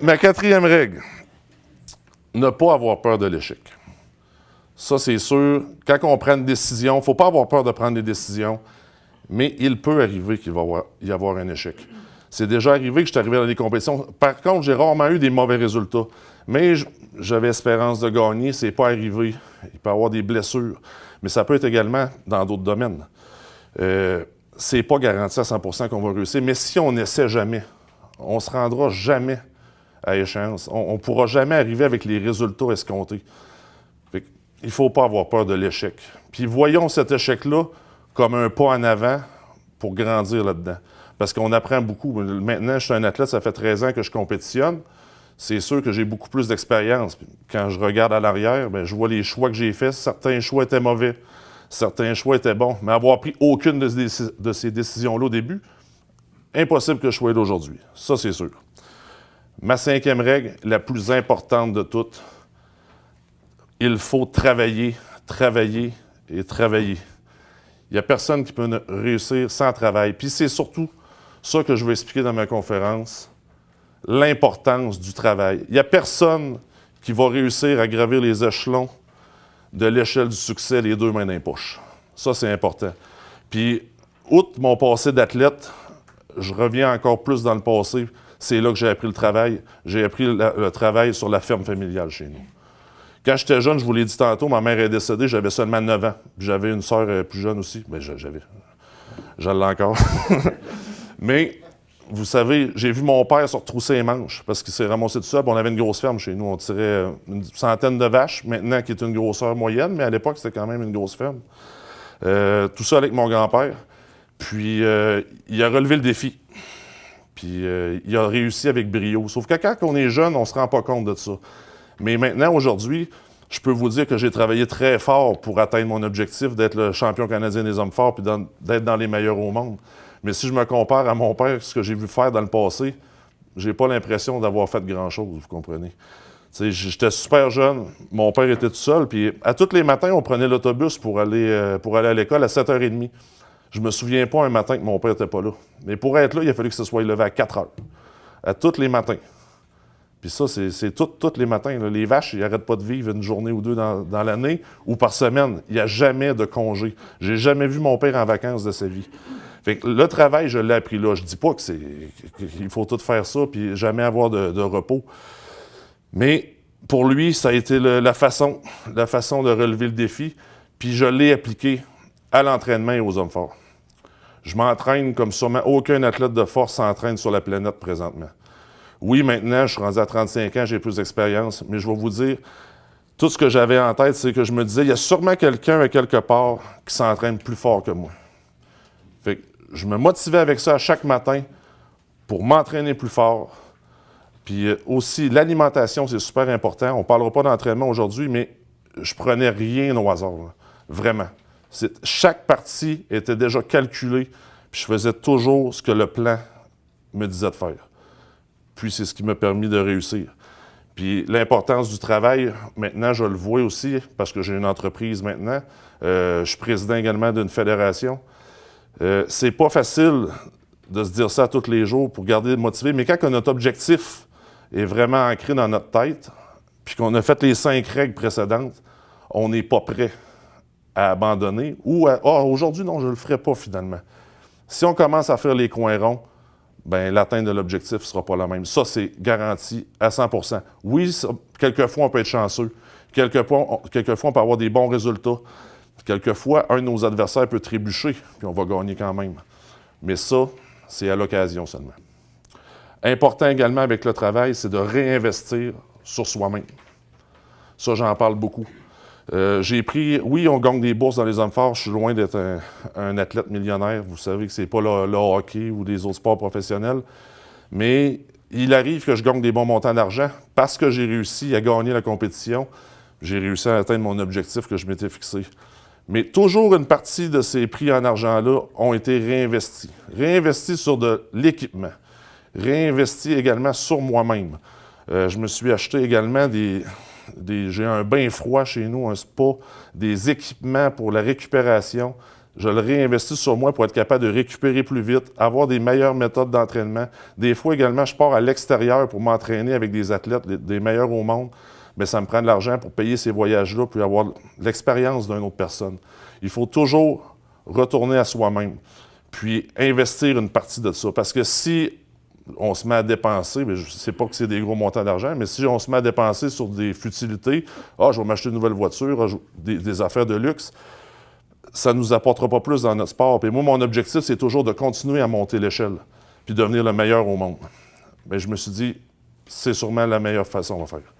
Ma quatrième règle, ne pas avoir peur de l'échec. Ça, c'est sûr. Quand on prend une décision, il ne faut pas avoir peur de prendre des décisions, mais il peut arriver qu'il va y avoir un échec. C'est déjà arrivé que je suis arrivé dans des compétitions. Par contre, j'ai rarement eu des mauvais résultats. Mais j'avais espérance de gagner, c'est pas arrivé. Il peut y avoir des blessures, mais ça peut être également dans d'autres domaines. C'est pas garanti à 100% qu'on va réussir, mais si on n'essaie jamais, on ne se rendra jamais à échéance. On ne pourra jamais arriver avec les résultats escomptés. Il ne faut pas avoir peur de l'échec. Puis voyons cet échec-là comme un pas en avant pour grandir là-dedans. Parce qu'on apprend beaucoup. Maintenant, je suis un athlète, ça fait 13 ans que je compétitionne. C'est sûr que j'ai beaucoup plus d'expérience. Quand je regarde à l'arrière, bien, je vois les choix que j'ai faits. Certains choix étaient mauvais, certains choix étaient bons. Mais avoir pris aucune de ces décisions-là au début, impossible que je sois là aujourd'hui. Ça, c'est sûr. Ma cinquième règle, la plus importante de toutes, il faut travailler, travailler et travailler. Il n'y a personne qui peut réussir sans travail. Puis c'est surtout ça que je veux expliquer dans ma conférence, l'importance du travail. Il n'y a personne qui va réussir à gravir les échelons de l'échelle du succès les deux mains dans les poches. Ça, c'est important. Puis, outre mon passé d'athlète, je reviens encore plus dans le passé. C'est là que j'ai appris le travail. J'ai appris le travail sur la ferme familiale chez nous. Quand j'étais jeune, je vous l'ai dit tantôt, ma mère est décédée, j'avais seulement 9 ans. J'avais une sœur plus jeune aussi. Bien, je l'ai encore. Mais, vous savez, j'ai vu mon père se retrousser les manches parce qu'il s'est ramassé tout seul. On avait une grosse ferme chez nous. On tirait une centaine de vaches, maintenant qui est une grosseur moyenne, mais à l'époque, c'était quand même une grosse ferme. Tout ça avec mon grand-père. Puis, il a relevé le défi. Puis, il a réussi avec brio. Sauf que quand on est jeune, on ne se rend pas compte de ça. Mais maintenant, aujourd'hui, je peux vous dire que j'ai travaillé très fort pour atteindre mon objectif d'être le champion canadien des hommes forts puis d'être dans les meilleurs au monde. Mais si je me compare à mon père, ce que j'ai vu faire dans le passé, j'ai pas l'impression d'avoir fait grand-chose, vous comprenez. J'étais super jeune, mon père était tout seul, puis à tous les matins, on prenait l'autobus pour aller à l'école à 7h30. Je me souviens pas un matin que mon père n'était pas là. Mais pour être là, il a fallu que ce soit levé à 4h. À tous les matins. Puis ça, c'est tous les matins. Là. Les vaches, ils n'arrêtent pas de vivre une journée ou deux dans l'année ou par semaine. Il n'y a jamais de congé. J'ai jamais vu mon père en vacances de sa vie. Fait que le travail, je l'ai appris là. Je dis pas qu'il faut tout faire ça puis jamais avoir de repos. Mais pour lui, ça a été la façon de relever le défi. Puis je l'ai appliqué à l'entraînement et aux hommes forts. Je m'entraîne comme sûrement aucun athlète de force s'entraîne sur la planète présentement. Oui, maintenant, je suis rendu à 35 ans, j'ai plus d'expérience, mais je vais vous dire, tout ce que j'avais en tête, c'est que je me disais, il y a sûrement quelqu'un à quelque part qui s'entraîne plus fort que moi. Fait que je me motivais avec ça chaque matin pour m'entraîner plus fort. Puis aussi, l'alimentation, c'est super important. On ne parlera pas d'entraînement aujourd'hui, mais je prenais rien au hasard, là. Vraiment. Chaque partie était déjà calculée, puis je faisais toujours ce que le plan me disait de faire. Puis c'est ce qui m'a permis de réussir. Puis l'importance du travail, maintenant, je le vois aussi, parce que j'ai une entreprise maintenant. Je suis président également d'une fédération. C'est pas facile de se dire ça tous les jours pour garder motivé, mais quand notre objectif est vraiment ancré dans notre tête, puis qu'on a fait les 5 règles précédentes, on n'est pas prêt à abandonner ou à « Ah, aujourd'hui, non, je ne le ferai pas finalement ». Si on commence à faire les coins ronds, bien, l'atteinte de l'objectif ne sera pas la même. Ça, c'est garanti à 100%. Oui, quelquefois, on peut être chanceux. Quelquefois, on peut avoir des bons résultats. Quelquefois, un de nos adversaires peut trébucher, puis on va gagner quand même. Mais ça, c'est à l'occasion seulement. Important également avec le travail, c'est de réinvestir sur soi-même. Ça, j'en parle beaucoup. Oui, on gagne des bourses dans les hommes forts. Je suis loin d'être un athlète millionnaire. Vous savez que c'est pas le hockey ou les autres sports professionnels. Mais il arrive que je gagne des bons montants d'argent parce que j'ai réussi à gagner la compétition. J'ai réussi à atteindre mon objectif que je m'étais fixé. Mais toujours une partie de ces prix en argent-là ont été réinvestis. Réinvestis sur de l'équipement. Réinvestis également sur moi-même. Je me suis acheté également j'ai un bain froid chez nous, un spa, des équipements pour la récupération. Je le réinvestis sur moi pour être capable de récupérer plus vite, avoir des meilleures méthodes d'entraînement. Des fois également, je pars à l'extérieur pour m'entraîner avec des athlètes, des meilleurs au monde. Mais ça me prend de l'argent pour payer ces voyages-là, puis avoir l'expérience d'une autre personne. Il faut toujours retourner à soi-même, puis investir une partie de ça. Parce que si on se met à dépenser, mais je ne sais pas que c'est des gros montants d'argent, mais si on se met à dépenser sur des futilités, je vais m'acheter une nouvelle voiture, des affaires de luxe, ça ne nous apportera pas plus dans notre sport. Puis moi, mon objectif, c'est toujours de continuer à monter l'échelle, puis devenir le meilleur au monde. Bien, je me suis dit, c'est sûrement la meilleure façon de faire.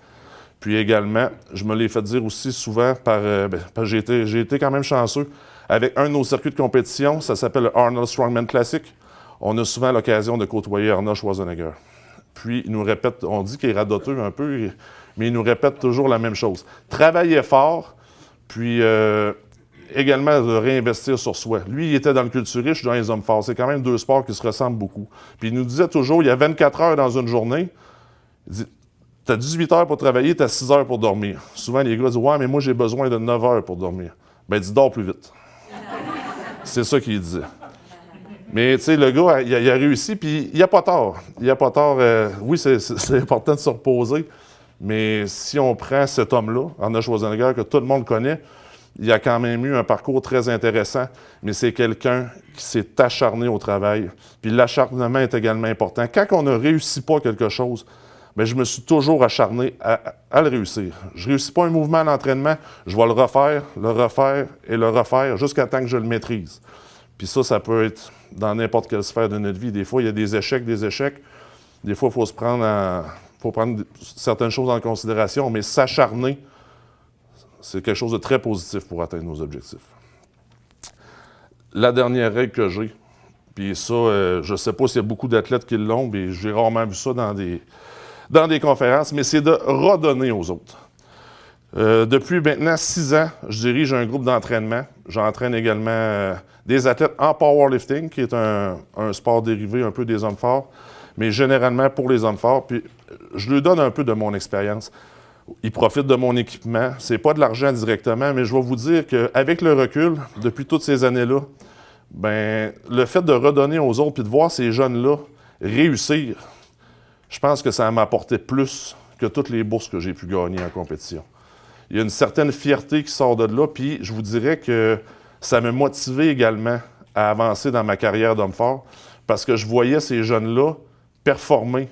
Puis également, je me l'ai fait dire aussi souvent parce que j'ai été quand même chanceux. Avec un de nos circuits de compétition, ça s'appelle le Arnold Strongman Classic. On a souvent l'occasion de côtoyer Arnold Schwarzenegger. Puis, il nous répète, on dit qu'il est radoteux un peu, mais il nous répète toujours la même chose. Travailler fort, puis également de réinvestir sur soi. Lui, il était dans le culturiste, je suis dans les hommes forts. C'est quand même deux sports qui se ressemblent beaucoup. Puis, il nous disait toujours, il y a 24 heures dans une journée. Il dit, tu as 18 heures pour travailler, tu as 6 heures pour dormir. Souvent, les gars disent, ouais, mais moi, j'ai besoin de 9 heures pour dormir. Ben, dis, dors plus vite. C'est ça qu'il disait. Mais, tu sais, le gars, il a réussi, puis il n'y a pas tort. Il n'y a pas tort. Oui, c'est important de se reposer, mais si on prend cet homme-là, Arnold Schwarzenegger, que tout le monde connaît, il a quand même eu un parcours très intéressant, mais c'est quelqu'un qui s'est acharné au travail. Puis l'acharnement est également important. Quand on ne réussit pas quelque chose, bien, je me suis toujours acharné à le réussir. Je ne réussis pas un mouvement à l'entraînement, je vais le refaire et le refaire jusqu'à temps que je le maîtrise. Puis ça peut être dans n'importe quelle sphère de notre vie. Des fois, il y a des échecs. Des fois, il faut prendre certaines choses en considération, mais s'acharner, c'est quelque chose de très positif pour atteindre nos objectifs. La dernière règle que j'ai, puis ça, je ne sais pas s'il y a beaucoup d'athlètes qui l'ont, mais j'ai rarement vu ça dans des conférences, mais c'est de redonner aux autres. Depuis maintenant 6 ans, je dirige un groupe d'entraînement. J'entraîne également des athlètes en powerlifting, qui est un sport dérivé un peu des hommes forts, mais généralement pour les hommes forts. Puis je leur donne un peu de mon expérience. Ils profitent de mon équipement. Ce n'est pas de l'argent directement, mais je vais vous dire qu'avec le recul, depuis toutes ces années-là, ben, le fait de redonner aux autres puis de voir ces jeunes-là réussir, je pense que ça m'a apporté plus que toutes les bourses que j'ai pu gagner en compétition. Il y a une certaine fierté qui sort de là, puis je vous dirais que ça m'a motivé également à avancer dans ma carrière d'homme fort parce que je voyais ces jeunes-là performer